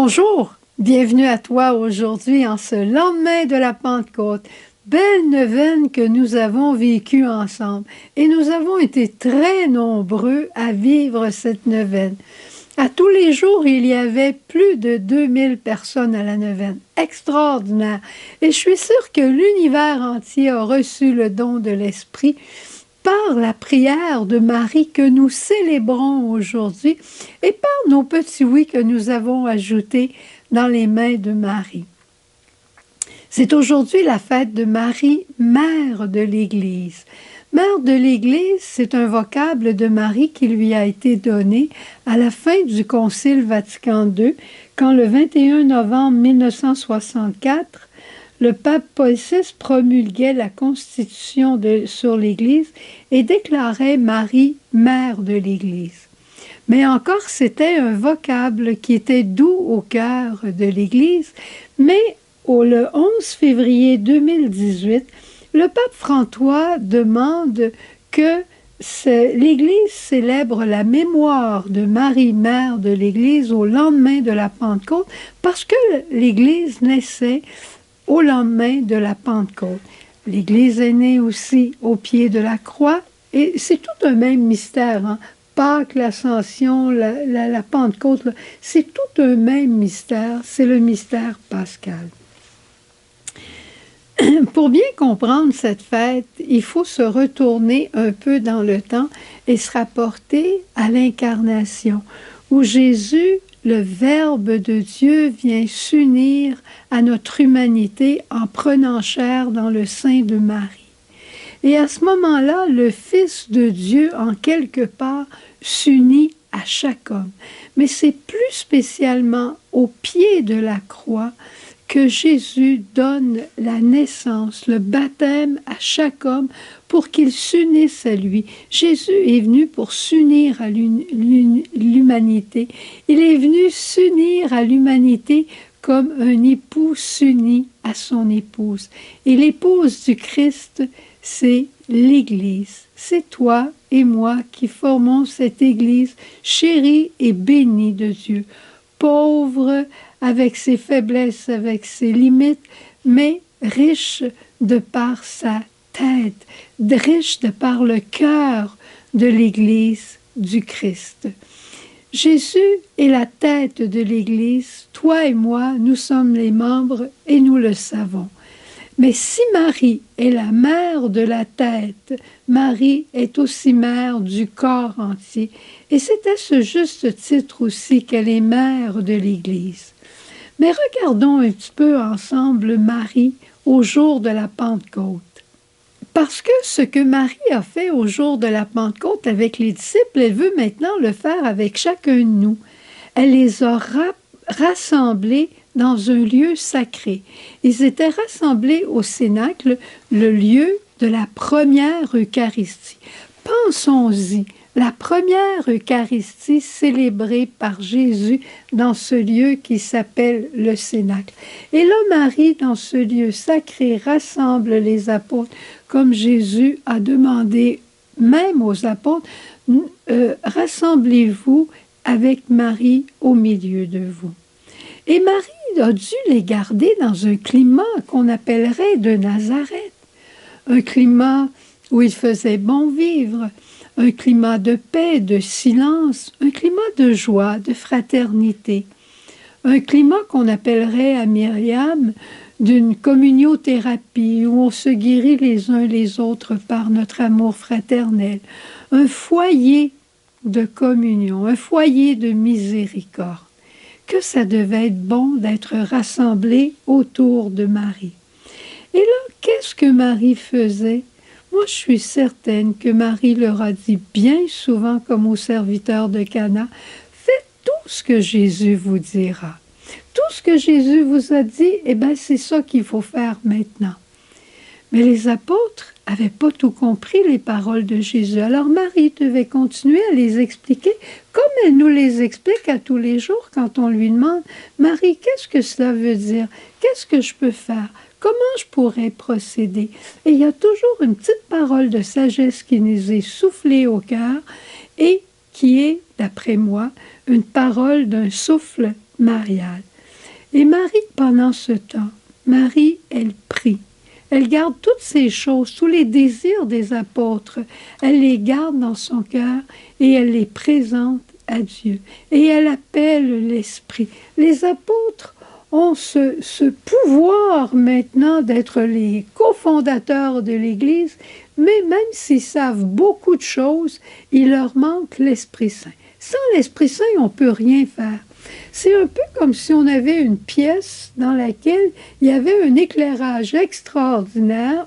Bonjour, bienvenue à toi aujourd'hui en ce lendemain de la Pentecôte. Belle neuvaine que nous avons vécue ensemble et nous avons été très nombreux à vivre cette neuvaine. À tous les jours, il y avait plus de 2000 personnes à la neuvaine. Extraordinaire. Et je suis sûre que l'univers entier a reçu le don de l'Esprit par la prière de Marie que nous célébrons aujourd'hui et par nos petits oui que nous avons ajoutés dans les mains de Marie. C'est aujourd'hui la fête de Marie, mère de l'Église. Mère de l'Église, c'est un vocable de Marie qui lui a été donné à la fin du Concile Vatican II, quand le 21 novembre 1964, le pape Paul VI promulguait la Constitution sur l'Église et déclarait Marie, mère de l'Église. Mais encore, c'était un vocable qui était doux au cœur de l'Église, mais le 11 février 2018, le pape François demande que l'Église célèbre la mémoire de Marie, mère de l'Église, au lendemain de la Pentecôte, parce que l'Église naissait au lendemain de la Pentecôte. L'Église est née aussi au pied de la croix, et c'est tout un même mystère, hein? Pâques, l'Ascension, la Pentecôte, c'est tout un même mystère, c'est le mystère pascal. Pour bien comprendre cette fête, il faut se retourner un peu dans le temps et se rapporter à l'incarnation, où Jésus, le Verbe de Dieu, vient s'unir à notre humanité en prenant chair dans le sein de Marie. Et à ce moment-là, le Fils de Dieu, en quelque part, s'unit à chaque homme. Mais c'est plus spécialement au pied de la croix que Jésus donne la naissance, le baptême à chaque homme pour qu'il s'unisse à lui. Jésus est venu pour s'unir à l'humanité. Il est venu s'unir à l'humanité comme un époux s'unit à son épouse. Et l'épouse du Christ, c'est l'Église. C'est toi et moi qui formons cette Église chérie et bénie de Dieu, pauvre, avec ses faiblesses, avec ses limites, mais riche de par sa tête, riche de par le cœur de l'Église du Christ. Jésus est la tête de l'Église, toi et moi, nous sommes les membres et nous le savons. Mais si Marie est la mère de la tête, Marie est aussi mère du corps entier. Et c'est à ce juste titre aussi qu'elle est mère de l'Église. Mais regardons un petit peu ensemble Marie au jour de la Pentecôte. Parce que ce que Marie a fait au jour de la Pentecôte avec les disciples, elle veut maintenant le faire avec chacun de nous. Elle les a rassemblés dans un lieu sacré. Ils étaient rassemblés au Cénacle, le lieu de la première Eucharistie. Pensons-y, la première Eucharistie célébrée par Jésus dans ce lieu qui s'appelle le Cénacle. Et là, Marie, dans ce lieu sacré, rassemble les apôtres, comme Jésus a demandé même aux apôtres, rassemblez-vous avec Marie au milieu de vous. Et Marie a dû les garder dans un climat qu'on appellerait de Nazareth, un climat où il faisait bon vivre, un climat de paix, de silence, un climat de joie, de fraternité, un climat qu'on appellerait à Myriam d'une communiothérapie où on se guérit les uns les autres par notre amour fraternel, un foyer de communion, un foyer de miséricorde. Que ça devait être bon d'être rassemblés autour de Marie. Et là, qu'est-ce que Marie faisait? Moi, je suis certaine que Marie leur a dit bien souvent, comme aux serviteurs de Cana, faites tout ce que Jésus vous dira. Tout ce que Jésus vous a dit, eh bien, c'est ça qu'il faut faire maintenant. Mais les apôtres n'avaient pas tout compris, les paroles de Jésus. Alors Marie devait continuer à les expliquer comme elle nous les explique à tous les jours quand on lui demande « Marie, qu'est-ce que cela veut dire? Qu'est-ce que je peux faire? Comment je pourrais procéder? » Et il y a toujours une petite parole de sagesse qui nous est soufflée au cœur et qui est, d'après moi, une parole d'un souffle marial. Et Marie, pendant ce temps, Marie, elle prie. Elle garde toutes ces choses, tous les désirs des apôtres. Elle les garde dans son cœur et elle les présente à Dieu. Et elle appelle l'Esprit. Les apôtres ont ce pouvoir maintenant d'être les cofondateurs de l'Église, mais même s'ils savent beaucoup de choses, il leur manque l'Esprit Saint. Sans l'Esprit Saint, on ne peut rien faire. C'est un peu comme si on avait une pièce dans laquelle il y avait un éclairage extraordinaire,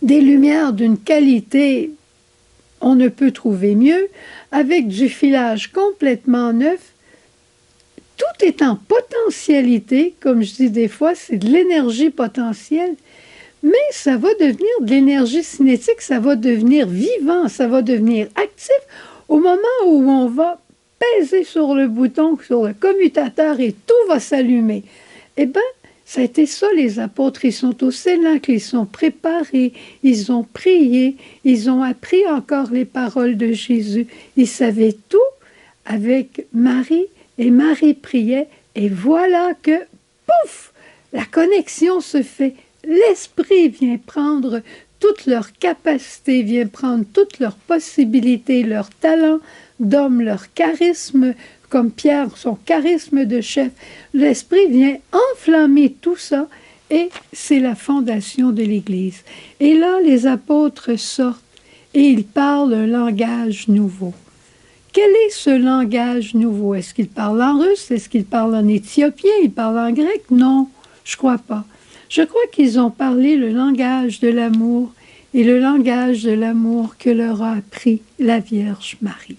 des lumières d'une qualité on ne peut trouver mieux, avec du filage complètement neuf. Tout est en potentialité, comme je dis des fois, c'est de l'énergie potentielle, mais ça va devenir de l'énergie cinétique, ça va devenir vivant, ça va devenir actif au moment où on va peser sur le bouton, sur le commutateur et tout va s'allumer. Eh bien, ça a été ça les apôtres, ils sont au Cénacle, ils sont préparés, ils ont prié, ils ont appris encore les paroles de Jésus, ils savaient tout avec Marie, et Marie priait, et voilà que, pouf, la connexion se fait. L'Esprit vient prendre toute leur capacité, vient prendre toutes leurs possibilités, leurs talents d'homme, leur charisme, comme Pierre, son charisme de chef. L'Esprit vient enflammer tout ça et c'est la fondation de l'Église. Et là, les apôtres sortent et ils parlent un langage nouveau. Quel est ce langage nouveau? Est-ce qu'ils parlent en russe? Est-ce qu'ils parlent en éthiopien? Ils parlent en grec? Non, je ne crois pas. Je crois qu'ils ont parlé le langage de l'amour et le langage de l'amour que leur a appris la Vierge Marie.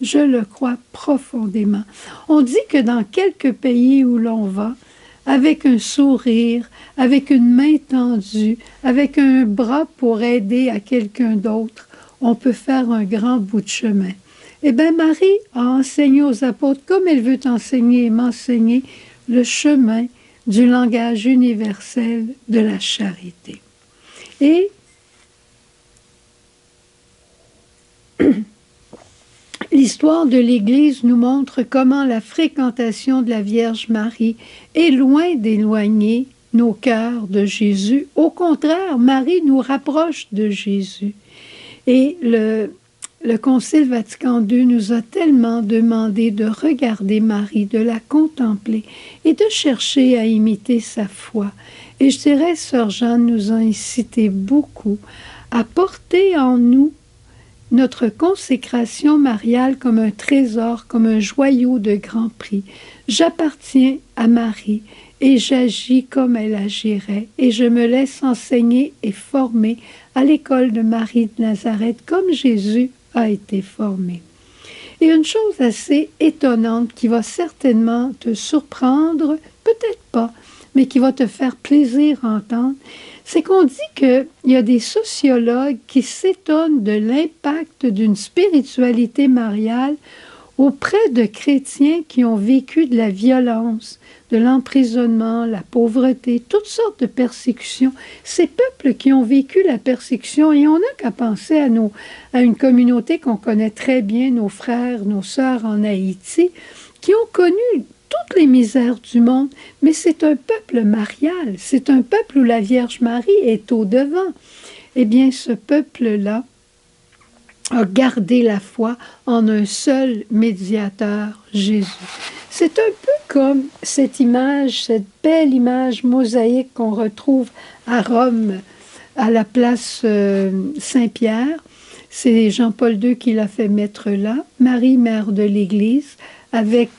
Je le crois profondément. On dit que dans quelques pays où l'on va, avec un sourire, avec une main tendue, avec un bras pour aider à quelqu'un d'autre, on peut faire un grand bout de chemin. Eh bien, Marie a enseigné aux apôtres, comme elle veut enseigner et m'enseigner, le chemin du langage universel de la charité. Et l'histoire de l'Église nous montre comment la fréquentation de la Vierge Marie est loin d'éloigner nos cœurs de Jésus. Au contraire, Marie nous rapproche de Jésus. Et le Concile Vatican II nous a tellement demandé de regarder Marie, de la contempler et de chercher à imiter sa foi. Et je dirais, Sœur Jeanne nous a incité beaucoup à porter en nous notre consécration mariale comme un trésor, comme un joyau de grand prix. J'appartiens à Marie et j'agis comme elle agirait et je me laisse enseigner et former à l'école de Marie de Nazareth comme Jésus a été formé. Et une chose assez étonnante qui va certainement te surprendre, peut-être pas, mais qui va te faire plaisir à entendre, c'est qu'on dit qu'il y a des sociologues qui s'étonnent de l'impact d'une spiritualité mariale auprès de chrétiens qui ont vécu de la violence, de l'emprisonnement, la pauvreté, toutes sortes de persécutions. Ces peuples qui ont vécu la persécution, et on n'a qu'à penser à une communauté qu'on connaît très bien, nos frères, nos sœurs en Haïti, qui ont connu toutes les misères du monde, mais c'est un peuple marial, c'est un peuple où la Vierge Marie est au-devant. Eh bien, ce peuple-là a gardé la foi en un seul médiateur, Jésus. C'est un peu comme cette image, cette belle image mosaïque qu'on retrouve à Rome, à la place Saint-Pierre. C'est Jean-Paul II qui l'a fait mettre là, Marie, mère de l'Église, avec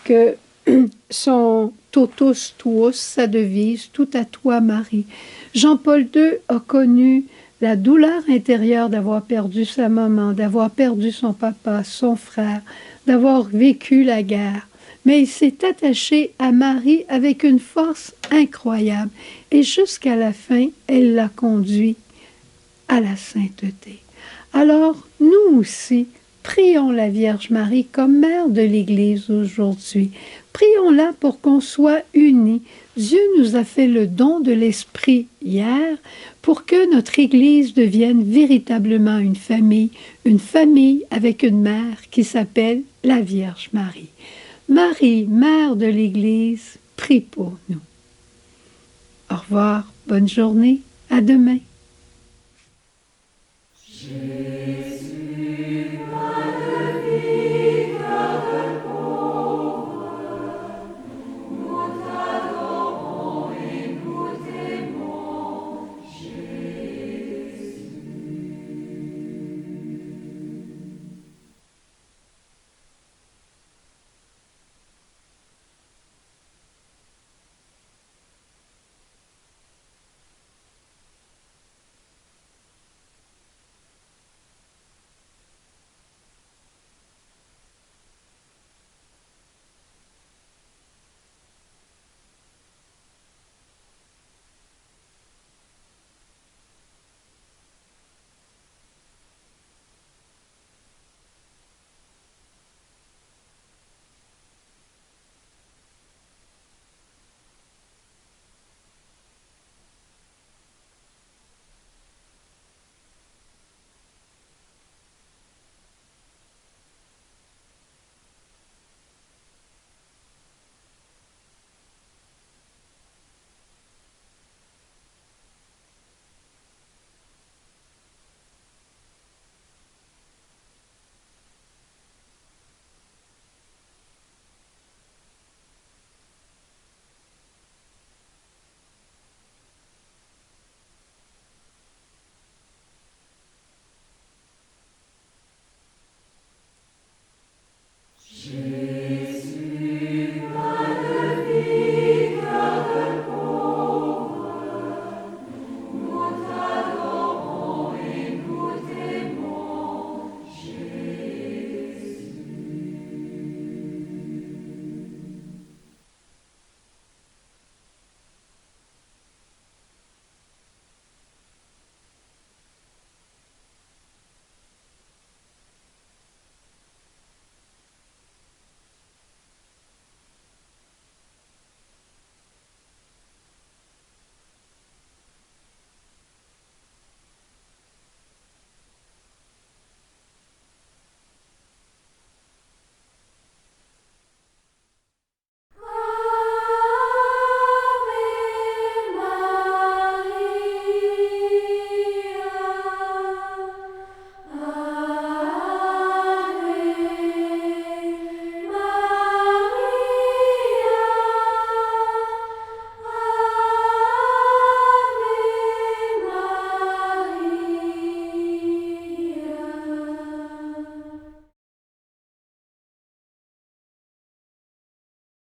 son totus tuus, sa devise, tout à toi Marie. Jean-Paul II a connu la douleur intérieure d'avoir perdu sa maman, d'avoir perdu son papa, son frère, d'avoir vécu la guerre. Mais il s'est attaché à Marie avec une force incroyable. Et jusqu'à la fin, elle l'a conduit à la sainteté. Alors, nous aussi, prions la Vierge Marie comme mère de l'Église aujourd'hui. Prions-la pour qu'on soit unis. Dieu nous a fait le don de l'Esprit hier pour que notre Église devienne véritablement une famille avec une mère qui s'appelle la Vierge Marie. Marie, Mère de l'Église, prie pour nous. Au revoir, bonne journée, à demain.